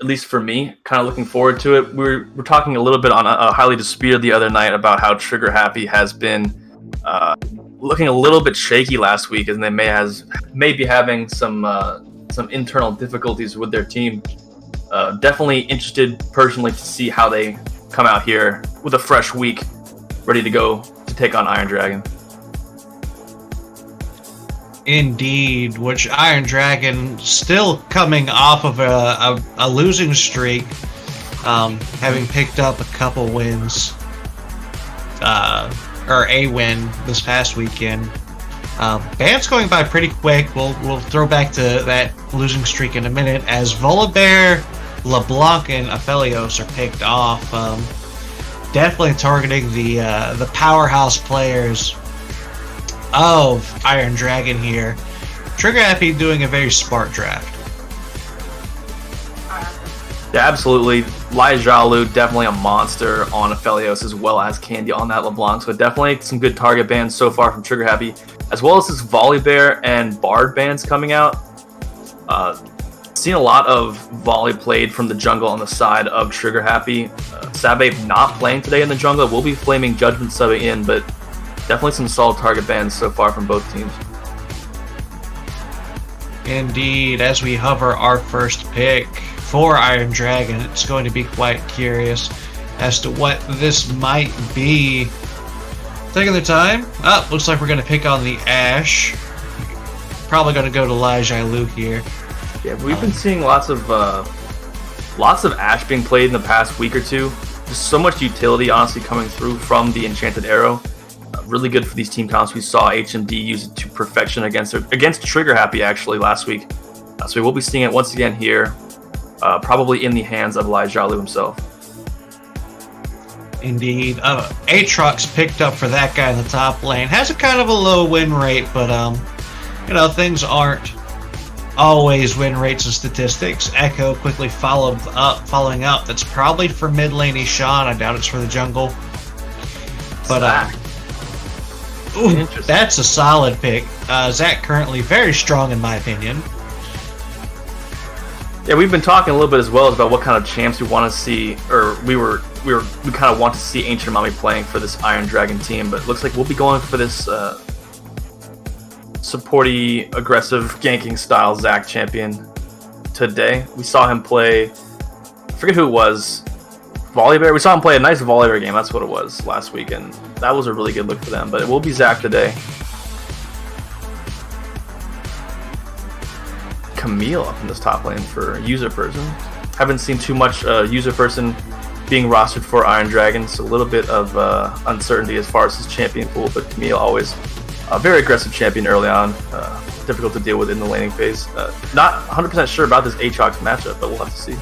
at least for me, kind of looking forward to it. We're talking a little bit on a highly disputed the other night about how Trigger Happy has been looking a little bit shaky last week, and they may be having some internal difficulties with their team. Definitely interested personally to see how they come out here with a fresh week, ready to go to take on Iron Dragon. Indeed, which Iron Dragon still coming off of a losing streak, having picked up a couple wins, or a win this past weekend. Band's going by pretty quick. We'll throw back to that losing streak in a minute as Volibear, LeBlanc, and Aphelios are picked off. Definitely targeting the powerhouse players of Iron Dragon here. Trigger Happy doing a very smart draft. Yeah, absolutely. Lai Jialu, definitely a monster on Aphelios, as well as Candy on that LeBlanc. So definitely some good target bans so far from Trigger Happy, as well as this Volibear and Bard bans coming out. Seen a lot of volley played from the jungle on the side of Trigger Happy. Sabape not playing today in the jungle. Will be Flaming Judgment subbing in, but definitely some solid target bans so far from both teams. Indeed, as we hover our first pick for Iron Dragon, it's going to be quite curious as to what this might be. Taking their time. Looks like we're going to pick on the Ashe. Probably going to go to Lai Jialu here. Yeah, we've been seeing lots of Ashe being played in the past week or two. Just so much utility, honestly, coming through from the Enchanted Arrow. Really good for these team comps. We saw HMD use it to perfection against Trigger Happy actually last week. So we will be seeing it once again here, probably in the hands of Lai Jialu himself. Indeed. Aatrox picked up for that guy in the top lane. Has a kind of a low win rate, but things aren't always win rates and statistics. Echo quickly following up. That's probably for mid lane Ishan. I doubt it's for the jungle. But that's a solid pick. Zach currently very strong in my opinion. Yeah, we've been talking a little bit as well about what kind of champs we want to see, or we kind of want to see Ancient Mami playing for this Iron Dragon team, but it looks like we'll be going for this supporty, aggressive, ganking style Zac champion today. We saw him play, I forget who it was, Volibear. We saw him play a nice Volibear game, that's what it was, last week, and that was a really good look for them, but it will be Zac today. Camille up in this top lane for user person. Haven't seen too much user person being rostered for Iron Dragon, so a little bit of uncertainty as far as his champion pool, but Camille always a very aggressive champion early on, difficult to deal with in the laning phase. Not 100% sure about this Aatrox matchup, but we'll have to see.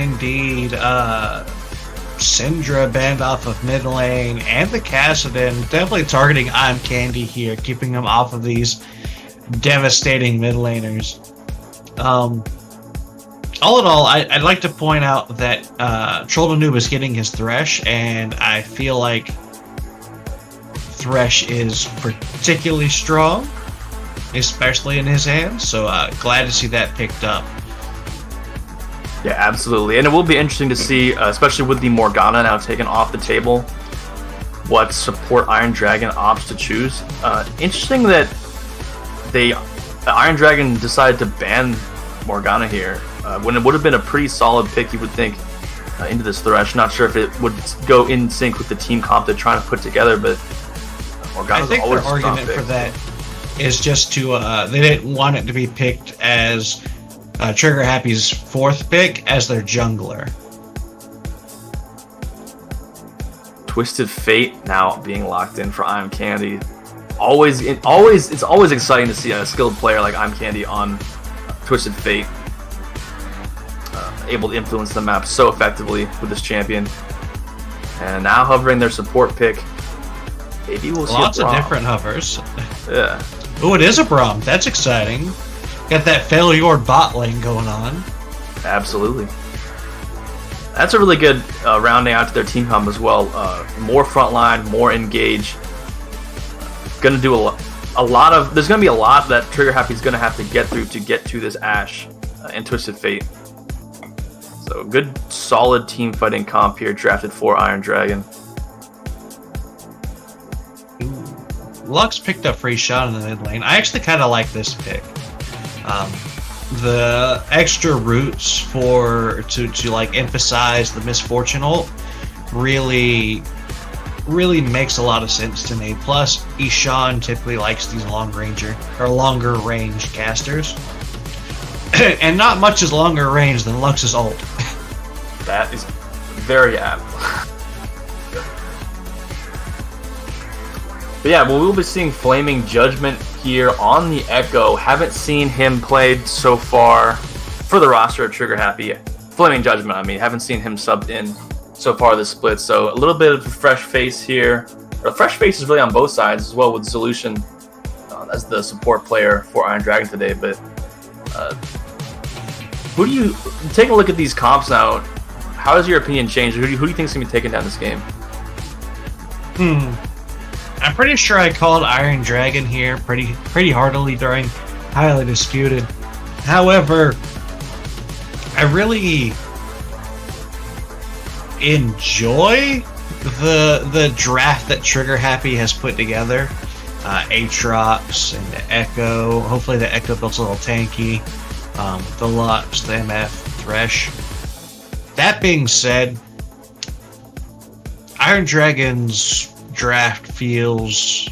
Indeed. Syndra banned off of mid lane, and the Kassadin definitely targeting I'm Candy here, keeping him off of these devastating mid laners. All in all, I'd like to point out that Trolldanoob is getting his Thresh, and I feel like Thresh is particularly strong, especially in his hands, so glad to see that picked up. Yeah, absolutely. And it will be interesting to see, especially with the Morgana now taken off the table, what support Iron Dragon opts to choose. Interesting that Iron Dragon decided to ban Morgana here, when it would have been a pretty solid pick, you would think, into this Thresh. Not sure if it would go in sync with the team comp they're trying to put together, but Morgana's I think always their argument for that is just to, they didn't want it to be picked as Trigger Happy's fourth pick as their jungler. Twisted Fate now being locked in for I'm Candy. It's always exciting to see a skilled player like I'm Candy on Twisted Fate, able to influence the map so effectively with this champion. And now hovering their support pick. Maybe we'll see lots of different hovers. Yeah. Oh, it is a Braum. That's exciting. Got that failure bot lane going on. Absolutely. That's a really good rounding out to their team comp as well. More frontline, more engage. Gonna do a lot of. There's gonna be a lot that Trigger Happy's gonna have to get through to get to this Ashe. and Twisted Fate. So good, solid team fighting comp here, drafted for Iron Dragon. Lux picked up free shot in the mid lane. I actually kind of like this pick. The extra roots to like emphasize the misfortune ult really makes a lot of sense to me. Plus, Ishan typically likes these longer range casters, and not much is longer range than Lux's ult. That is very apt. But yeah, we'll be seeing Flaming Judgment here on the Echo. Haven't seen him played so far for the roster of Trigger Happy. Flaming Judgment, I mean, haven't seen him subbed in so far this split. So a little bit of a fresh face here. Or fresh face is really on both sides as well, with Solution as the support player for Iron Dragon today. But who do you take a look at these comps now? How has your opinion changed? Who do you think is going to be taking down this game? I'm pretty sure I called Iron Dragon here pretty heartily during Highly Disputed. However, I really enjoy the draft that Trigger Happy has put together. Aatrox and the Echo. Hopefully the Echo builds a little tanky. The Lux, the MF, Thresh. That being said, Iron Dragon's draft feels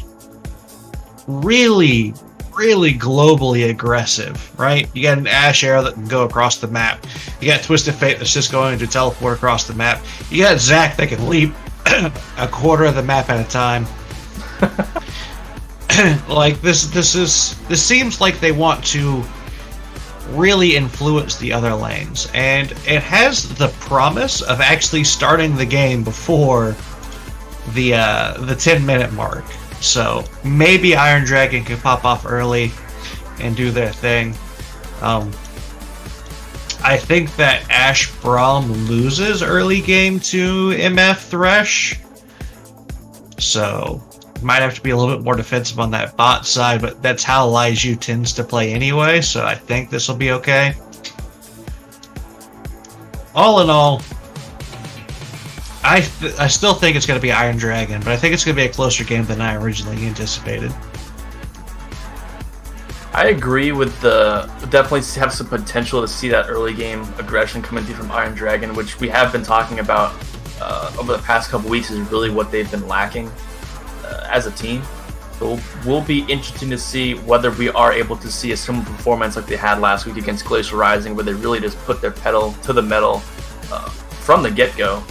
really globally aggressive, right? You got an Ash Arrow that can go across the map. You got Twisted Fate that's just going to teleport across the map. You got Zac that can leap a quarter of the map at a time. Like this seems like they want to really influence the other lanes, and it has the promise of actually starting the game before the 10-minute mark. So maybe Iron Dragon can pop off early and do their thing. I think that Ash Braum loses early game to MF Thresh, so might have to be a little bit more defensive on that bot side, but that's how Liju tends to play anyway, so I think this will be okay. All in all, I still think it's going to be Iron Dragon, but I think it's going to be a closer game than I originally anticipated. I agree with definitely have some potential to see that early game aggression coming through from Iron Dragon, which we have been talking about over the past couple weeks is really what they've been lacking as a team. So we'll be interesting to see whether we are able to see a similar performance like they had last week against Glacial Rising, where they really just put their pedal to the metal from the get-go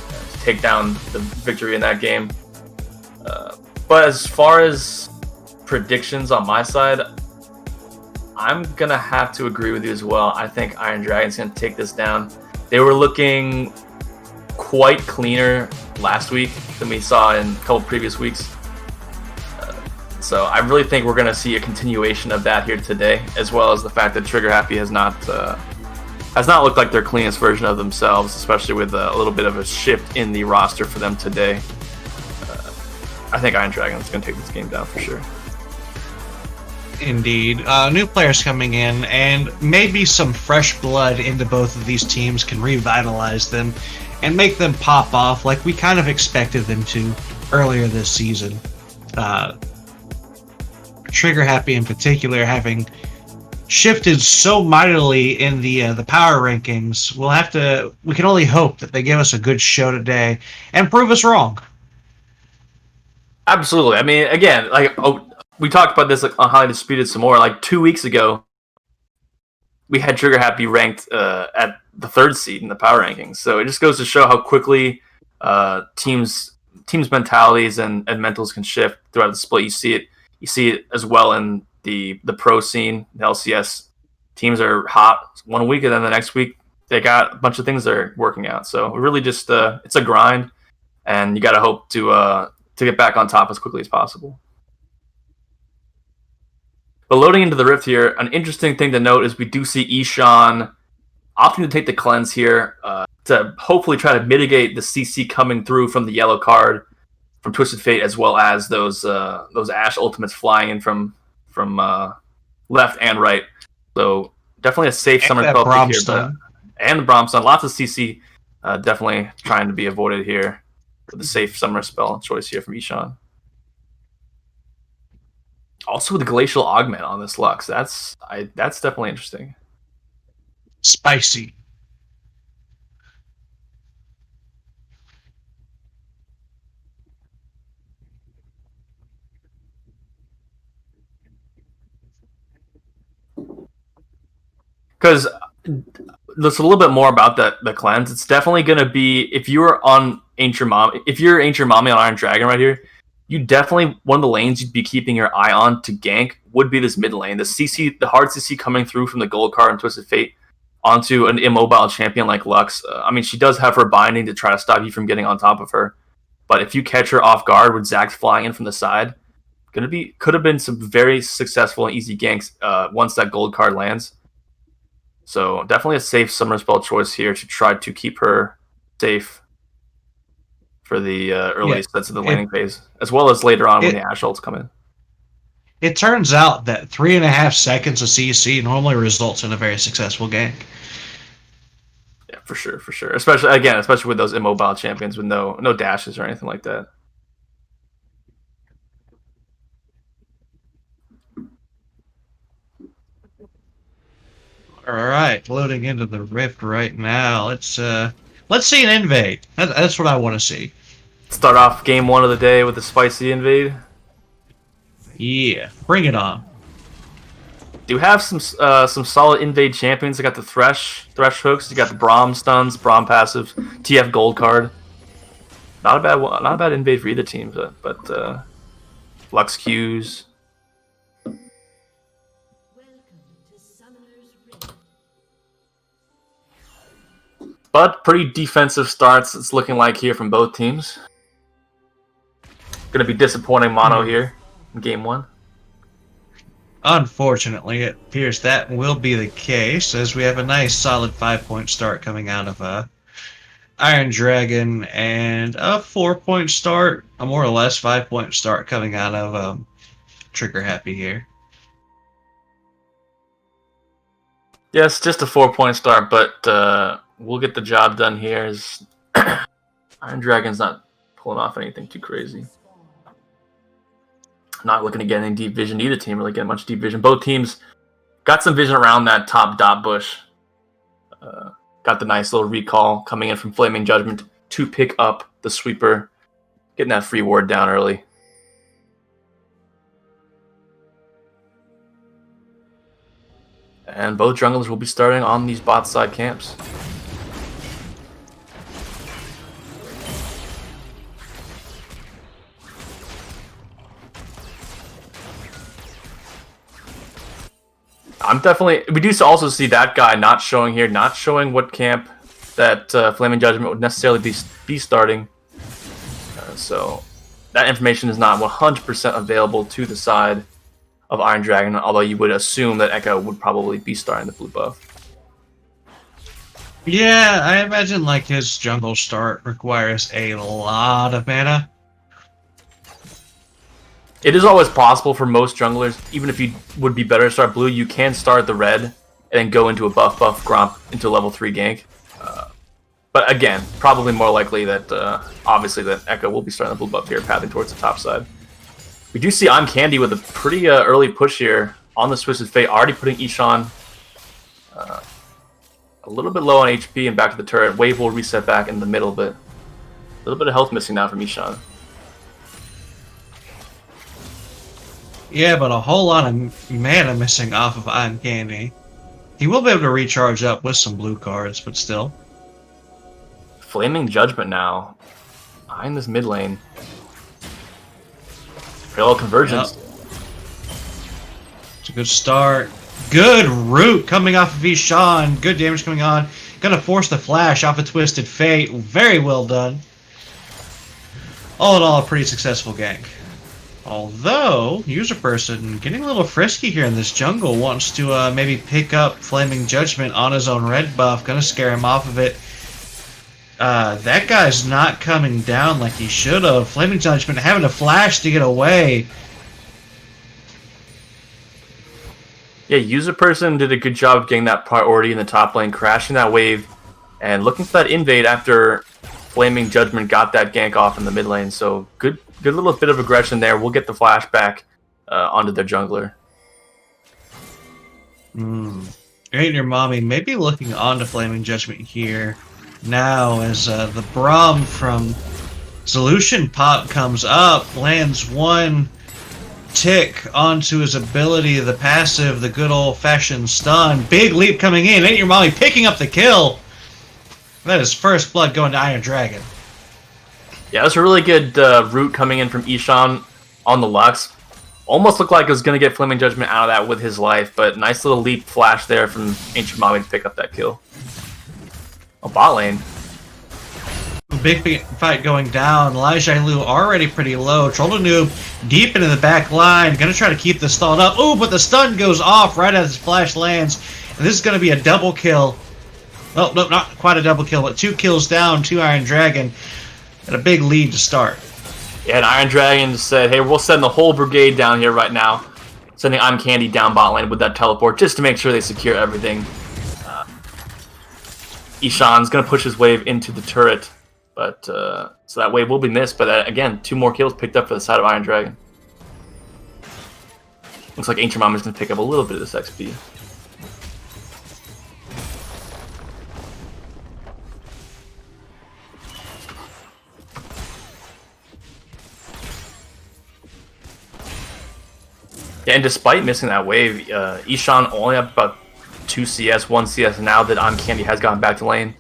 to take down the victory in that game. But as far as predictions on my side, I'm going to have to agree with you as well. I think Iron Dragon's going to take this down. They were looking quite cleaner last week than we saw in a couple previous weeks. So I really think we're going to see a continuation of that here today, as well as the fact that Trigger Happy has not looked like their cleanest version of themselves, especially with a little bit of a shift in the roster for them today. I think Iron Dragon is going to take this game down for sure. Indeed. New players coming in, and maybe some fresh blood into both of these teams can revitalize them and make them pop off like we kind of expected them to earlier this season. Trigger Happy in particular having shifted so mightily in the power rankings, we can only hope that they give us a good show today and prove us wrong. Absolutely. I mean, again, we talked about this on Highly Disputed some more. 2 weeks ago, we had Trigger Happy ranked at the 3rd seed in the power rankings. So it just goes to show how quickly teams' mentalities and mentals can shift throughout the split. You see it as well in the pro scene. The LCS teams are hot one week, and then the next week they got a bunch of things they're working out. So really just it's a grind, and you got to hope to get back on top as quickly as possible. But loading into the Rift here, an interesting thing to note is we do see Ishan opting to take the cleanse here to hopefully try to mitigate the CC coming through from the yellow card from Twisted Fate, as well as those Ashe ultimates flying in from left and right. So Definitely a safe And summer that spell pick here, Bromstone. and the Bromstone. Lots of CC, definitely trying to be avoided here with the safe summer spell choice here from Ishan. Also, the Glacial Augment on this Lux. That's definitely interesting. Spicy. Because there's a little bit more about the cleanse. It's definitely going to be if you're on Ancient Mom, if you're Ancient Mommy on Iron Dragon right here, you definitely one of the lanes you'd be keeping your eye on to gank would be this mid lane. The CC, the hard CC coming through from the Gold card and Twisted Fate onto an immobile champion like Lux. I mean, she does have her binding to try to stop you from getting on top of her, but if you catch her off guard with Zax flying in from the side, could have been some very successful and easy ganks once that Gold card lands. So definitely a safe summer spell choice here to try to keep her safe for the early sets of the laning phase, as well as later on when the Ash ults come in. It turns out that 3.5 seconds of CC normally results in a very successful gank. Yeah, for sure. Especially with those immobile champions with no dashes or anything like that. All right, loading into the Rift right now. Let's see an invade. That's what I want to see. Start off game 1 of the day with a spicy invade. Yeah, bring it on. Do have some solid invade champions. I got the Thresh hooks. You got the Braum stuns, Braum passive, TF Gold card. Not a bad invade for either team, but Lux Qs. But pretty defensive starts it's looking like here from both teams. Going to be disappointing mono here in game 1. Unfortunately, it appears that will be the case, as we have a nice solid 5-point start coming out of Iron Dragon, and a 4-point start, a more or less 5-point start coming out of Trigger Happy here. Yes, just a 4-point start, but we'll get the job done here. As Iron Dragon's not pulling off anything too crazy. Not looking to get any deep vision. Neither team really getting much deep vision. Both teams got some vision around that top dot bush. Got the nice little recall coming in from Flaming Judgment to pick up the sweeper. Getting that free ward down early. And both junglers will be starting on these bot side camps. We do also see that guy not showing here, not showing what camp that Flaming Judgment would necessarily be starting. So that information is not 100% available to the side of Iron Dragon, although you would assume that Echo would probably be starting the blue buff. Yeah, I imagine like his jungle start requires a lot of mana. It is always possible for most junglers, even if you would be better to start blue, you can start the red and then go into a buff Gromp into a level 3 gank. But again, probably more likely that, obviously, that Echo will be starting the blue buff here, pathing towards the top side. We do see I'm Candy with a pretty early push here on the Twisted Fate, already putting Ishan a little bit low on HP and back to the turret. Wave will reset back in the middle, but a little bit of health missing now from Ishan. Yeah, but a whole lot of mana missing off of I'm Candy. He will be able to recharge up with some blue cards, but still. Flaming Judgment now. Behind this mid lane. Parallel Convergence. Yep. It's a good start. Good root coming off of Ishan. Good damage coming on. Gonna force the flash off of Twisted Fate. Very well done. All in all, a pretty successful gank. Although, user person getting a little frisky here in this jungle, wants to maybe pick up Flaming Judgment on his own red buff, gonna scare him off of it. That guy's not coming down like he should have. Flaming Judgment having to flash to get away. Yeah, user person did a good job of getting that priority in the top lane, crashing that wave, and looking for that invade after Flaming Judgment got that gank off in the mid lane. So good little bit of aggression there. We'll get the flashback onto their jungler. Ain't your mommy maybe looking onto Flaming Judgment here now as the Braum from Solution Pop comes up, lands one tick onto his ability, the passive, the good old-fashioned stun. Big leap coming in. Ain't your mommy picking up the kill. That is first blood going to Iron Dragon. Yeah, that's a really good route coming in from Ishan on the Lux. Almost looked like it was going to get Flaming Judgment out of that with his life, but nice little leap flash there from Ancient Mommy to pick up that kill. Oh, bot lane. Big fight going down. Elijah Lu already pretty low. Troll Noob deep into the back line. Gonna try to keep the stalled up. Oh, but the stun goes off right as his flash lands. And this is gonna be a double kill. Well, no, not quite a double kill, but 2 kills down to Iron Dragon. And a big lead to start. Yeah, and Iron Dragon said, hey, we'll send the whole brigade down here right now. Sending I'm Candy down bot lane with that teleport just to make sure they secure everything. Ishan's gonna push his wave into the turret. But, so that wave will be missed, but again, 2 more kills picked up for the side of Iron Dragon. Looks like Ancient Mama's going to pick up a little bit of this XP. Yeah, and despite missing that wave, Ishan only have about 2 CS, 1 CS now that I'm Candy has gotten back to lane.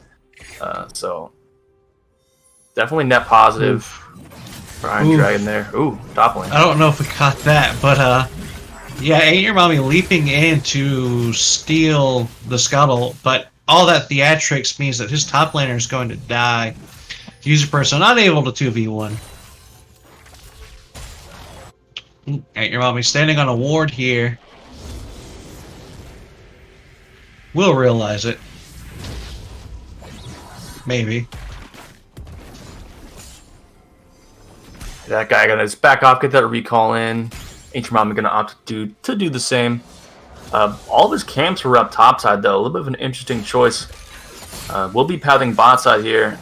So... definitely net positive for Iron Dragon there. Ooh, top lane. I don't know if we caught that, but yeah, Ain't Your Mommy leaping in to steal the scuttle, but all that theatrics means that his top laner is going to die. User person unable to 2v1. Ain't Your Mommy standing on a ward here. We'll realize it. Maybe. That guy gonna just back off, get that recall in. Ancient Mama gonna opt to do the same. All of his camps were up topside though. A little bit of an interesting choice. We'll be pathing bot side here.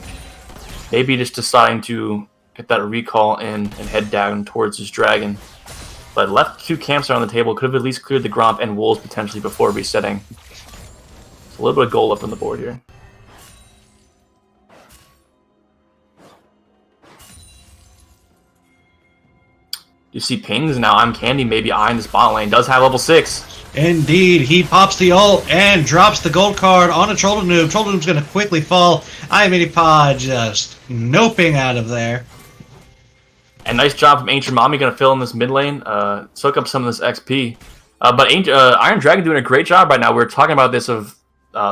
Maybe just deciding to get that recall in and head down towards his dragon. But left 2 camps on the table. Could have at least cleared the Gromp and Wolves potentially before resetting. So a little bit of gold up on the board here. You see pings now. I'm Candy maybe eyeing this bot lane. Does have level 6. Indeed, he pops the ult and drops the gold card on a Troll Noob. Troll Noob's going to quickly fall. Pod just noping out of there. And nice job from Ancient Mommy, going to fill in this mid lane, soak up some of this XP. But Iron Dragon doing a great job right now. We were talking about this of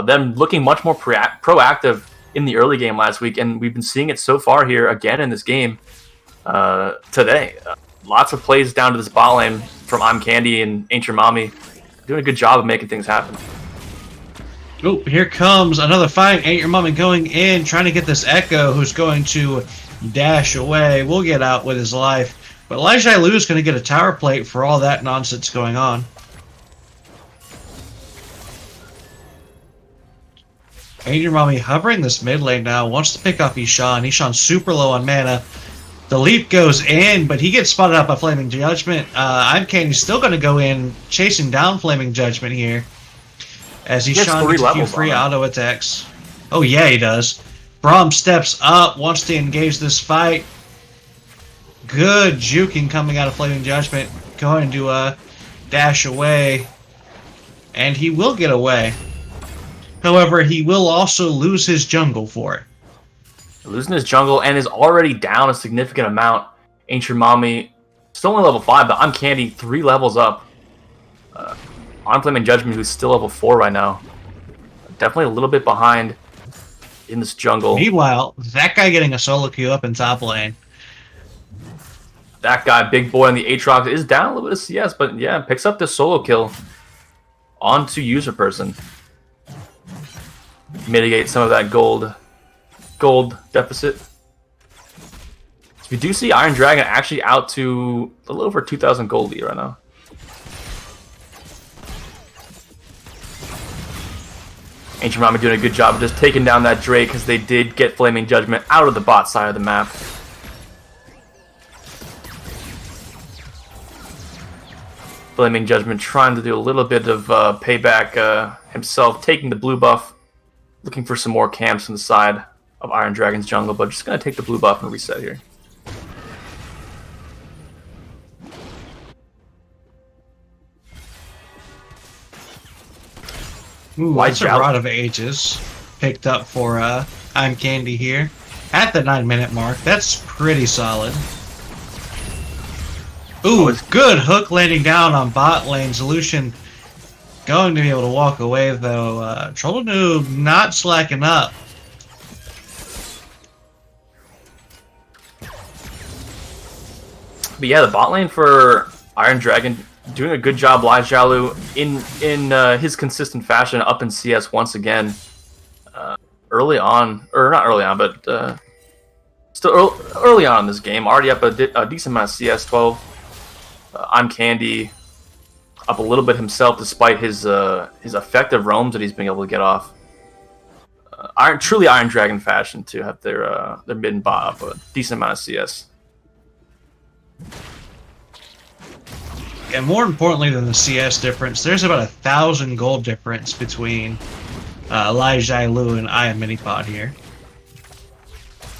them looking much more proactive in the early game last week, and we've been seeing it so far here again in this game today. Lots of plays down to this bot lane from I'm Candy and Ancient Mommy. Doing a good job of making things happen. Oh, here comes another fight. Ain't Your Mommy going in, trying to get this Echo, who's going to dash away. We'll get out with his life. But Elijah Lu is going to get a tower plate for all that nonsense going on. Ain't Your Mommy hovering this mid lane now. Wants to pick up Ishan. Ishan's super low on mana. The leap goes in, but he gets spotted out by Flaming Judgment. I'm Candy's still going to go in, chasing down Flaming Judgment here. As Ishan gets a few free auto attacks. Oh yeah, he does. Braum steps up, wants to engage this fight. Good juking coming out of Flaming Judgment. Going to dash away. And he will get away. However, he will also lose his jungle for it. Losing his jungle and is already down a significant amount. Ancient Mommy still only level 5, but I'm Candy 3 levels up. On Flaming Judgment, who's still level 4 right now. Definitely a little bit behind in this jungle. Meanwhile, that guy getting a solo queue up in top lane. That guy, big boy on the Aatrox, is down a little bit of CS, but yeah, picks up this solo kill onto user person. Mitigate some of that gold deficit. So we do see Iron Dragon actually out to a little over 2,000 gold lead right now. Ancient Mami doing a good job of just taking down that Drake because they did get Flaming Judgment out of the bot side of the map. Flaming Judgment trying to do a little bit of payback himself, taking the blue buff, looking for some more camps on the side of Iron Dragon's jungle, but just going to take the blue buff and reset here. Ooh, that's a Rod of Ages picked up for I'm Candy here at the 9-minute mark. That's pretty solid. Ooh, good hook landing down on bot lane. Solution going to be able to walk away though. Troll Noob not slacking up. But yeah, the bot lane for Iron Dragon doing a good job. Lai Xiaolu in his consistent fashion up in CS once again. Early on, or not early on, but still early on in this game, already up a decent amount of CS. 12. I'm Candy up a little bit himself, despite his effective roams that he's been able to get off. Truly Iron Dragon fashion to have their mid and bot up a decent amount of CS. And more importantly than the CS difference, there's about 1,000 gold difference between Lai Xiaolu and I Am Minipod here.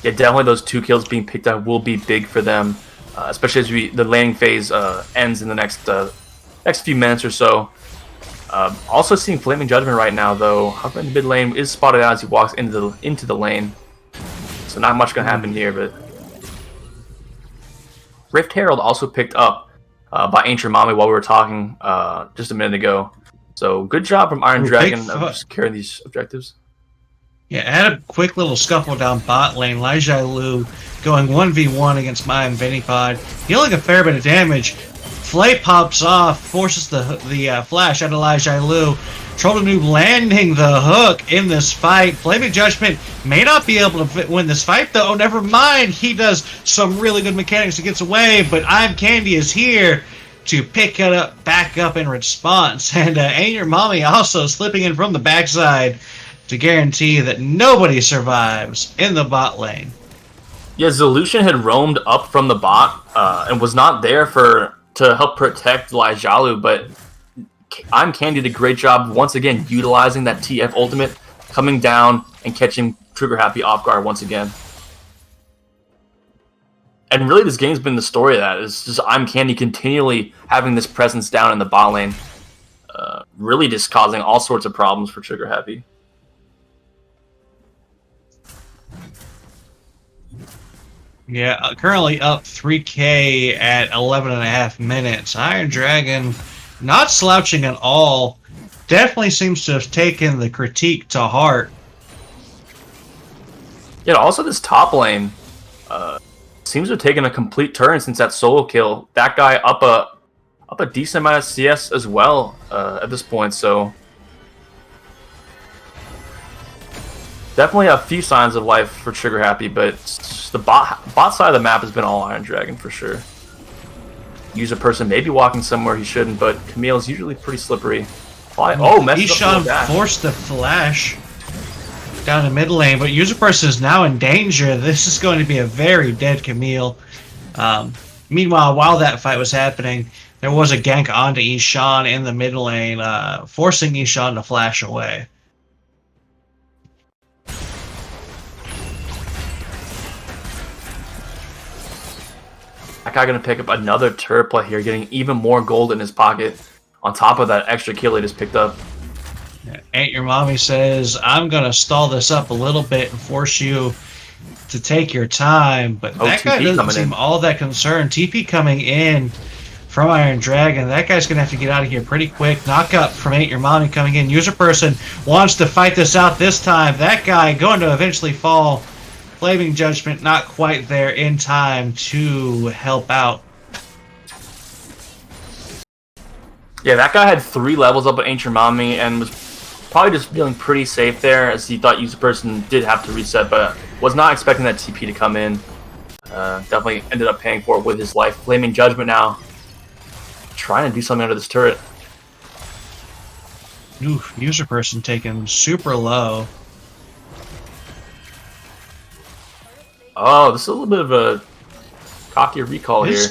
Yeah, definitely those 2 kills being picked up will be big for them, especially as the laning phase ends in the next few minutes or so. Also seeing Flaming Judgment right now, though. However, in the mid lane is spotted out as he walks into the lane, so not much gonna happen here. But Rift Herald also picked up by Ancient Mami while we were talking just a minute ago. So good job from Iron Dragon of just carrying these objectives. Yeah, add a quick little scuffle down bot lane. Lai Xiaolu going 1v1 against my Vinipod, dealing a fair bit of damage. Flay pops off, forces the flash out of Lai Xiaolu. Troll Noob landing the hook in this fight. Flaming Judgment may not be able to win this fight, though. Oh, never mind. He does some really good mechanics and gets away, but I'm Candy is here to pick it up, back up in response. And Ain't Your Mommy also slipping in from the backside to guarantee that nobody survives in the bot lane. Yeah, Zolution had roamed up from the bot and was not there to help protect Lai Xiaolu, but I'm Candy did a great job once again utilizing that TF ultimate, coming down and catching Trigger Happy off guard once again. And really, this game's been the story of that. It's just I'm Candy continually having this presence down in the bot lane, really just causing all sorts of problems for Trigger Happy. Yeah, currently up 3K at 11.5 minutes. Iron Dragon not slouching at all. Definitely seems to have taken the critique to heart. Yeah, also this top lane seems to have taken a complete turn since that solo kill. That guy up a decent amount of CS as well at this point, so definitely a few signs of life for Trigger Happy, but the bot side of the map has been all Iron Dragon for sure. User person may be walking somewhere he shouldn't, but Camille's usually pretty slippery. Ishan forced the flash down the mid lane, but user person is now in danger. This is going to be a very dead Camille. Meanwhile, while that fight was happening, there was a gank onto Ishan in the mid lane, forcing Ishan to flash away. That guy gonna pick up another turret play here, getting even more gold in his pocket on top of that extra kill he just picked up. Ain't Your Mommy says, I'm gonna stall this up a little bit and force you to take your time, but that guy doesn't seem all that concerned. TP coming in from Iron Dragon. That guy's gonna have to get out of here pretty quick. Knock up from Ain't Your Mommy coming in. User person wants to fight this out this time. That guy going to eventually fall. Flaming Judgment not quite there in time to help out. Yeah, that guy had 3 levels up at Ancient Mommy and was probably just feeling pretty safe there, as he thought user person did have to reset, but was not expecting that TP to come in. Definitely ended up paying for it with his life. Flaming Judgment now trying to do something under this turret. Oof, user person taken super low. Oh, this is a little bit of a cocky recall here.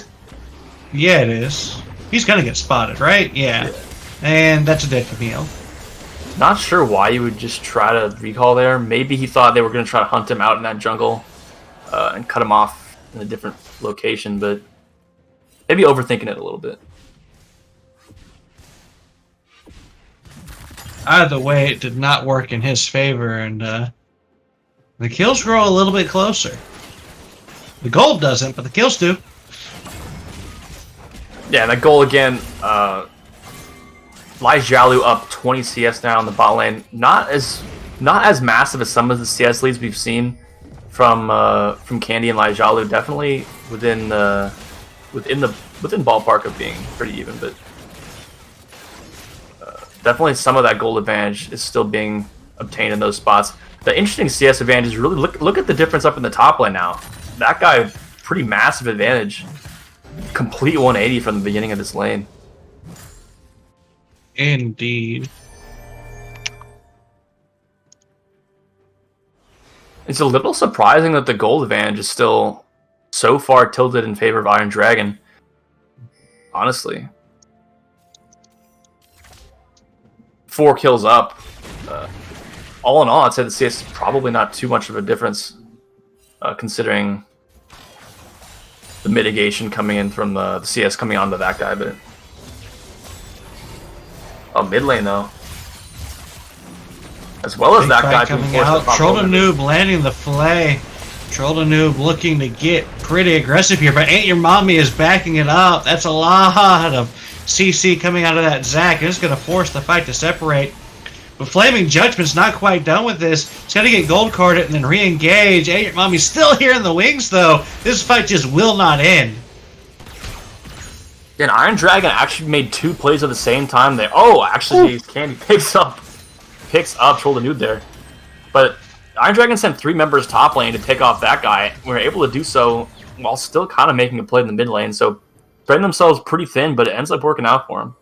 Yeah, it is. He's gonna get spotted, right? Yeah. And that's a dead Camille. Not sure why you would just try to recall there. Maybe he thought they were going to try to hunt him out in that jungle and cut him off in a different location, but maybe overthinking it a little bit. Either way, it did not work in his favor, and the kills grow a little bit closer. The gold doesn't, but the kills do. Yeah, and that goal again, Lai Xiaolu up 20 CS now in the bot lane. Not as massive as some of the CS leads we've seen from Candy and Lai Xiaolu. Definitely within ballpark of being pretty even, but definitely some of that gold advantage is still being obtained in those spots. The interesting CS advantage is really look at the difference up in the top lane now. That guy, pretty massive advantage. Complete 180 from the beginning of this lane. Indeed. It's a little surprising that the gold advantage is still so far tilted in favor of Iron Dragon. Honestly. 4 kills up. All in all, I'd say the CS is probably not too much of a difference, considering the mitigation coming in from the CS coming onto that guy, but... Oh, mid lane though. As well as that guy coming out. Troll Noob landing the fillet. Troll Noob looking to get pretty aggressive here, but Ain't Your Mommy is backing it up. That's a lot of CC coming out of that Zac. It's going to force the fight to separate. But Flaming Judgment's not quite done with this. He's got to get gold carded and then re-engage. Ain't Your Mommy's still here in the wings though. This fight just will not end. And Iron Dragon actually made 2 plays at the same time there. Oh, actually, Candy picks up Troll the Noob there. But Iron Dragon sent 3 members top lane to take off that guy. We were able to do so while still kind of making a play in the mid lane. So spreading themselves pretty thin, but it ends up working out for them.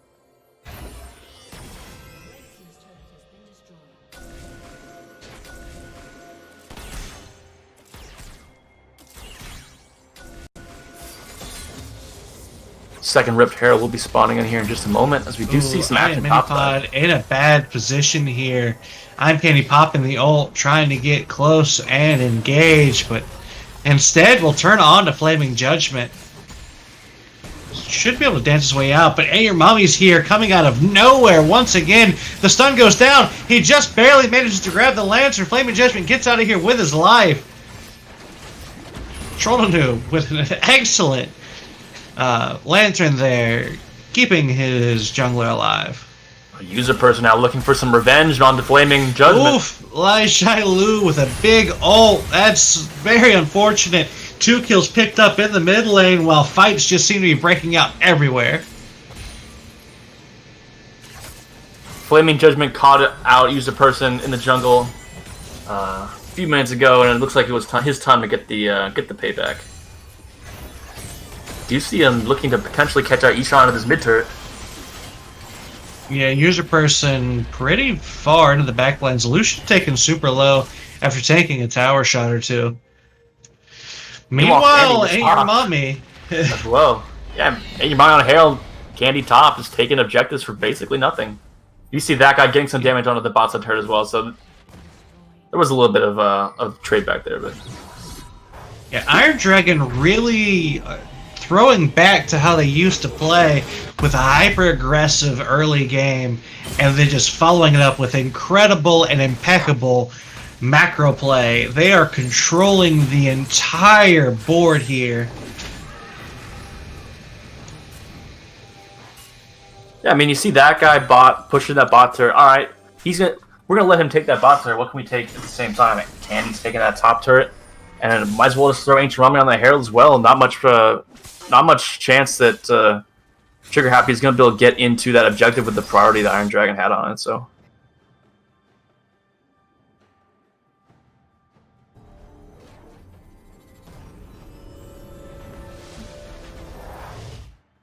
Second Ripped Herald will be spawning in here in just a moment, as we do see some action top side. In a bad position here. I'm Candy popping the ult, trying to get close and engage, but instead we'll turn on to Flaming Judgment. Should be able to dance his way out, but Ain't Your Mommy's here, coming out of nowhere once again. The stun goes down. He just barely manages to grab the Lancer. Flaming Judgment gets out of here with his life. Trollanu with an excellent Lantern there, keeping his jungler alive. A user person now looking for some revenge on the Flaming Judgment. Oof! Lai Xiaolu with a big ult. That's very unfortunate. 2 kills picked up in the mid lane, while fights just seem to be breaking out everywhere. Flaming Judgment caught out user person in the jungle a few minutes ago, and it looks like it was his time to get the payback. Do you see him looking to potentially catch out Ishan of his mid turret? Yeah, user person pretty far into the back lines. Lucian taken super low after taking a tower shot or 2. Meanwhile, Ain't Your Mommy as well. Yeah, Ain't Your Mommy on Herald, Candy top is taking objectives for basically nothing. You see that guy getting some damage onto the bot side turret as well, so there was a little bit of trade back there, but yeah, Iron Dragon really throwing back to how they used to play with a hyper-aggressive early game, and then just following it up with incredible and impeccable macro play. They are controlling the entire board here. Yeah, I mean, you see that guy pushing that bot turret. All right, we're gonna let him take that bot turret. What can we take at the same time? Candy's taking that top turret, and might as well just throw Ancient Rummy on the Herald as well. Not much chance that Trigger Happy is gonna be able to get into that objective with the priority that Iron Dragon had on it. So.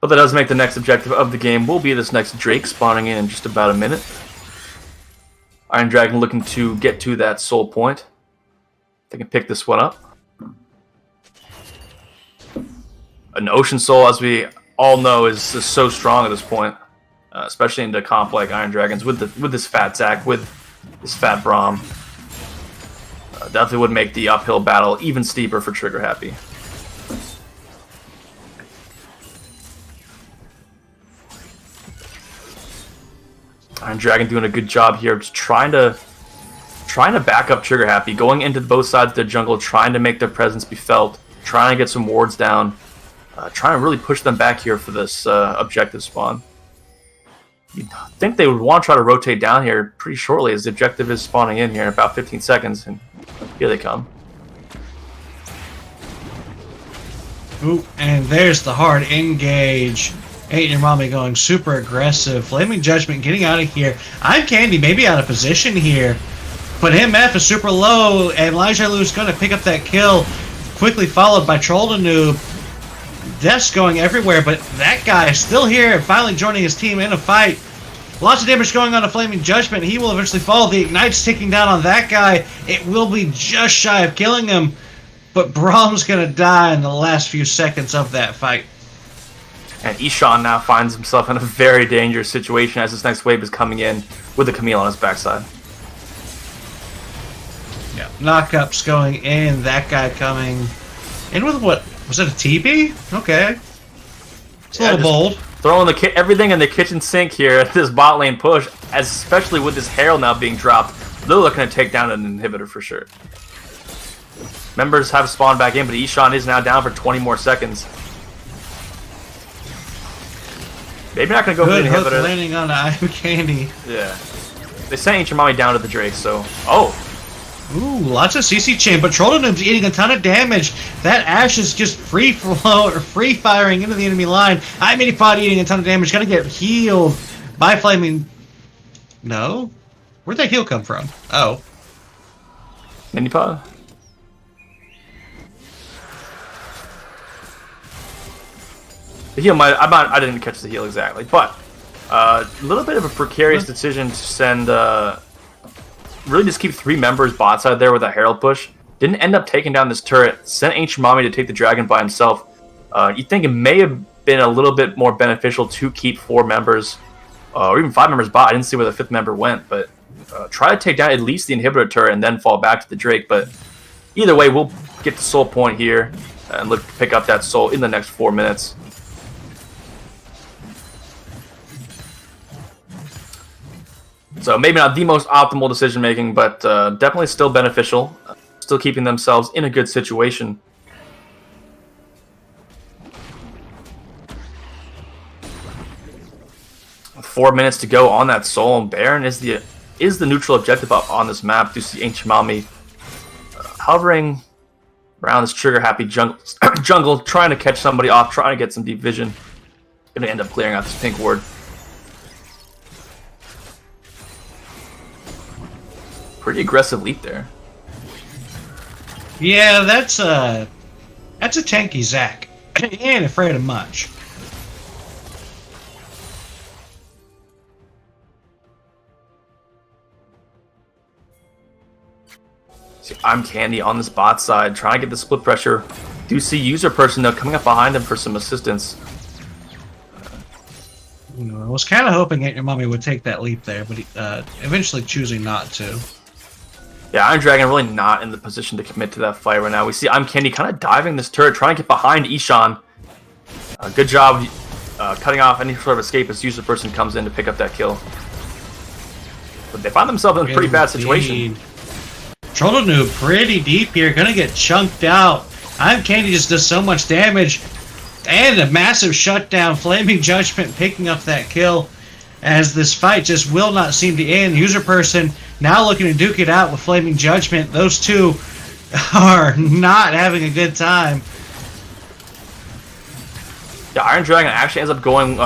But that does make the next objective of the game will be this next Drake spawning in just about a minute. Iron Dragon looking to get to that soul point. They can pick this one up. An Ocean Soul, as we all know, is so strong at this point, especially into comp like Iron Dragons with this fat Zac, with this fat Braum. Definitely would make the uphill battle even steeper for Trigger Happy. Iron Dragon doing a good job here, just trying to back up Trigger Happy, going into both sides of the jungle, trying to make their presence be felt, trying to get some wards down, trying to really push them back here for this objective spawn. You'd think they would want to try to rotate down here pretty shortly, as the objective is spawning in here in about 15 seconds, and here they come. Ooh, and there's the hard engage. Ain't Your Mommy going super aggressive. Flaming Judgment getting out of here. I'm Candy maybe out of position here. But MF is super low, and Lijalu's going to pick up that kill. Quickly followed by Troll the Noob. Death's going everywhere, but that guy is still here and finally joining his team in a fight. Lots of damage going on to Flaming Judgment. He will eventually fall. The Ignite's ticking down on that guy. It will be just shy of killing him. But Braum's going to die in the last few seconds of that fight. And Ishan now finds himself in a very dangerous situation as this next wave is coming in with the Camille on his backside. Yeah, knockups going in. That guy coming in with what? Was it a TP? Okay. It's a little bold. Throwing everything in the kitchen sink here at this bot lane push, especially with this Herald now being dropped. They're looking to take down an inhibitor for sure. Members have spawned back in, but Ishan is now down for 20 more seconds. Maybe not going to go for the inhibitor. Good landing on Iron Candy. Yeah. They sent Ancient Mommy down to the Drake, so... Oh! Ooh, lots of CC chain, but Troll Noob's eating a ton of damage. That Ashe is just free firing into the enemy line. Minipod eating a ton of damage, gonna get healed by Flaming. No? Where'd that heal come from? Oh. Minipod? The heal I didn't catch the heal exactly, but a little bit of a precarious decision to send really just keep 3 members bot side there with a Herald push. Didn't end up taking down this turret. Sent Ancient Mommy to take the dragon by himself. You'd think it may have been a little bit more beneficial to keep 4 members, or even 5 members bot. I didn't see where the 5th member went, but try to take down at least the inhibitor turret and then fall back to the Drake. But either way, we'll get the soul point here and look to pick up that soul in the next 4 minutes. So maybe not the most optimal decision making, but definitely still beneficial. Still keeping themselves in a good situation. With 4 minutes to go on that soul, and Baron is the neutral objective up on this map. You see Ancient Mommy hovering around this trigger happy jungle, trying to catch somebody off, trying to get some deep vision. Gonna end up clearing out this pink ward. Pretty aggressive leap there. Yeah, that's a tanky Zac. He ain't afraid of much. See, I'm Candy on this bot side, trying to get the split pressure. Do see user person though coming up behind him for some assistance. I was kind of hoping Aunt Your Mommy would take that leap there, but eventually choosing not to. Yeah, Iron Dragon really not in the position to commit to that fight right now. We see I'm Candy kind of diving this turret, trying to get behind Ishan. Good job cutting off any sort of escape as user person comes in to pick up that kill. But they find themselves in a pretty bad situation. Troll Noob pretty deep here, gonna get chunked out. I'm Candy just does so much damage. And a massive shutdown. Flaming Judgment picking up that kill as this fight just will not seem to end. User person now looking to duke it out with Flaming Judgment. Those two are not having a good time. Yeah, Iron Dragon actually ends up going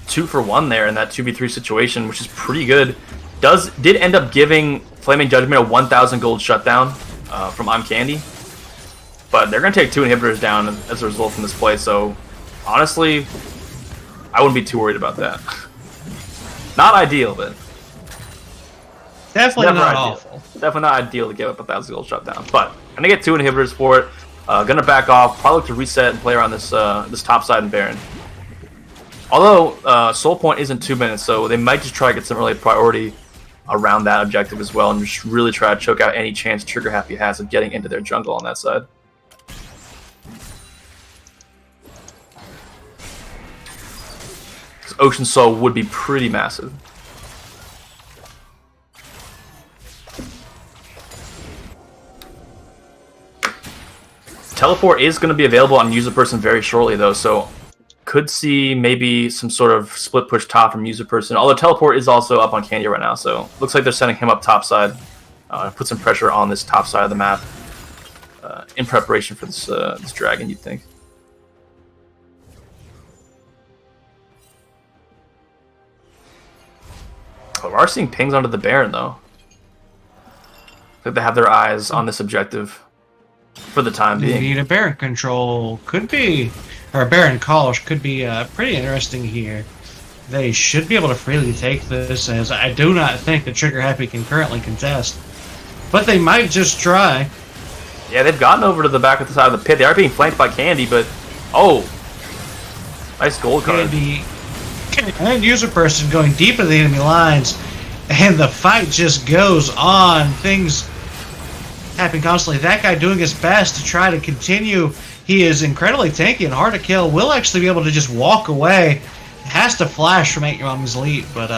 2 for 1 there in that 2v3 situation, which is pretty good. Did end up giving Flaming Judgment a 1,000 gold shutdown from I'm Candy. But they're going to take 2 inhibitors down as a result from this play, so honestly, I wouldn't be too worried about that. Not ideal, but... Definitely never not ideal. awful. Definitely not ideal to give up 1,000 gold shutdown. But gonna get 2 inhibitors for it. Gonna back off. Probably look to reset and play around this this top side in Baron. Although Soul Point isn't 2 minutes, so they might just try to get some early priority around that objective as well, and just really try to choke out any chance Trigger Happy has of getting into their jungle on that side. Because Ocean Soul would be pretty massive. Teleport is going to be available on user person very shortly, though, so could see maybe some sort of split push top from user person. Although Teleport is also up on Candy right now, so looks like they're sending him up top side. Put some pressure on this top side of the map in preparation for this this dragon, you'd think. Oh, we are seeing pings onto the Baron, though. I think they have their eyes on this objective for the time being. Need a Baron control. Could be, or a Baron call could be pretty interesting here. They should be able to freely take this, as I do not think the Trigger Happy can currently contest. But they might just try. Yeah, they've gotten over to the back of the side of the pit. They are being flanked by Candy, but oh, nice gold card. Candy and user person going deep into the enemy lines, and the fight just goes on. Things happen constantly. That guy doing his best to try to continue. He is incredibly tanky and hard to kill. Will actually be able to just walk away. Has to flash from 8 Mom's lead, but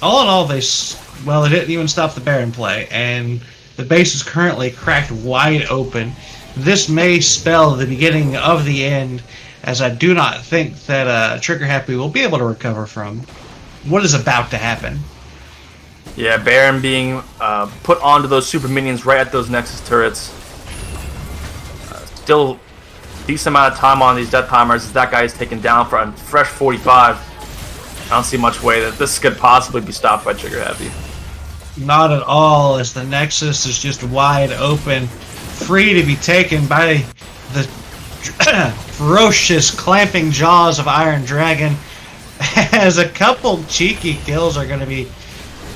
all in all, they didn't even stop the Baron play, and the base is currently cracked wide open. This may spell the beginning of the end, as I do not think that Trigger Happy will be able to recover from what is about to happen. Yeah, Baron being put onto those super minions right at those Nexus turrets. Still decent amount of time on these death timers as that guy is taken down for a fresh 45. I don't see much way that this could possibly be stopped by Trigger Happy. Not at all, as the Nexus is just wide open, free to be taken by the ferocious clamping jaws of Iron Dragon, as a couple cheeky kills are going to be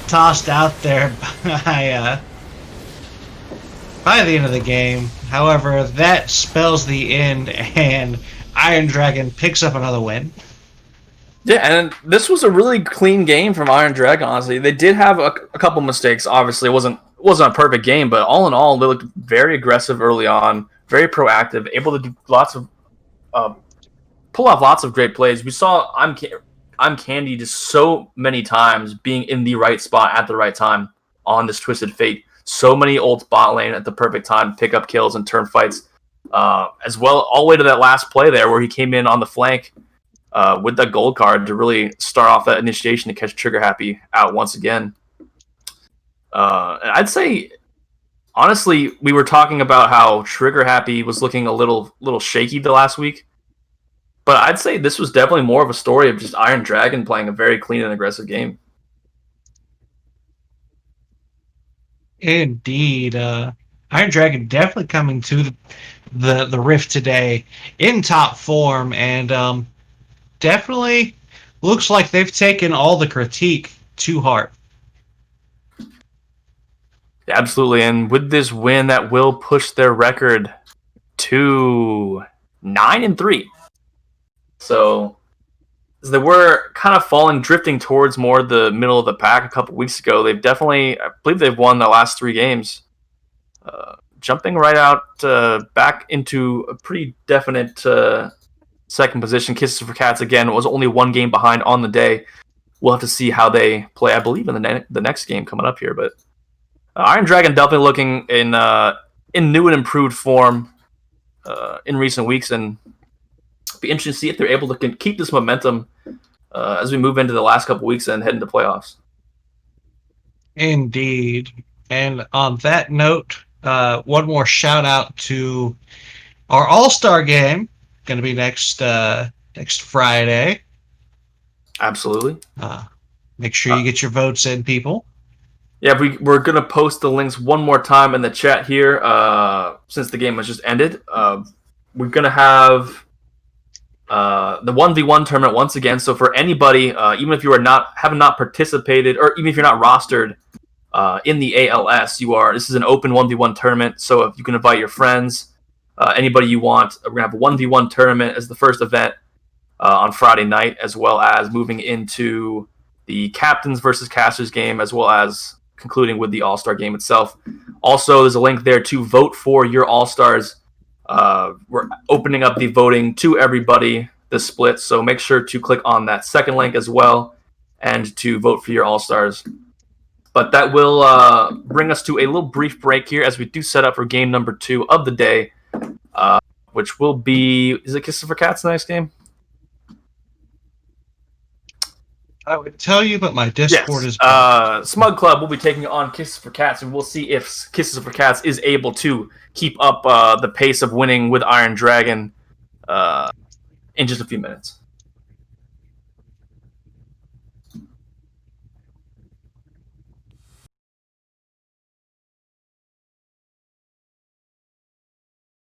tossed out there by the end of the game. However, that spells the end, and Iron Dragon picks up another win. Yeah, and this was a really clean game from Iron Dragon, honestly. They did have a couple mistakes, obviously. It wasn't a perfect game, but all in all, they looked very aggressive early on, very proactive, able to do lots of pull off lots of great plays. We saw I'm Candy just so many times being in the right spot at the right time on this Twisted Fate. So many ults bot lane at the perfect time to pick up kills and turn fights. As well, all the way to that last play there where he came in on the flank with that gold card to really start off that initiation to catch Trigger Happy out once again. And I'd say, honestly, we were talking about how Trigger Happy was looking a little shaky the last week. But I'd say this was definitely more of a story of just Iron Dragon playing a very clean and aggressive game. Indeed. Iron Dragon definitely coming to the Rift today in top form, and definitely looks like they've taken all the critique to heart. Yeah, absolutely, and with this win, that will push their record to 9-3. So they were kind of drifting towards more the middle of the pack a couple weeks ago. They've definitely, I believe they've won the last 3 games. Jumping right out back into a pretty definite second position. Kisses for Cats, again, was only 1 game behind on the day. We'll have to see how they play, I believe, in the next game coming up here. But Iron Dragon definitely looking in new and improved form in recent weeks, and be interesting to see if they're able to keep this momentum as we move into the last couple weeks and head into playoffs. Indeed. And on that note, one more shout out to our All-Star game, going to be next Friday. Absolutely. Make sure you get your votes in, people. Yeah, we're going to post the links one more time in the chat here since the game has just ended. We're going to have the 1v1 tournament once again. So for anybody, even if you have not participated, or even if you're not rostered in the ALS, this is an open 1v1 tournament. So if you can invite your friends, anybody you want, we're gonna have a 1v1 tournament as the first event on Friday night, as well as moving into the captains versus casters game, as well as concluding with the All-Star game itself. Also, there's a link there to vote for your All-Stars. We're opening up the voting to everybody, the split, so make sure to click on that second link as well and to vote for your All-Stars. But that will bring us to a little brief break here as we do set up for game number 2 of the day, which will be... Is it Kisses for Cats, the next game? I would tell you, but my Discord is... Smug Club will be taking on Kisses for Cats, and we'll see if Kisses for Cats is able to keep up the pace of winning with Iron Dragon in just a few minutes.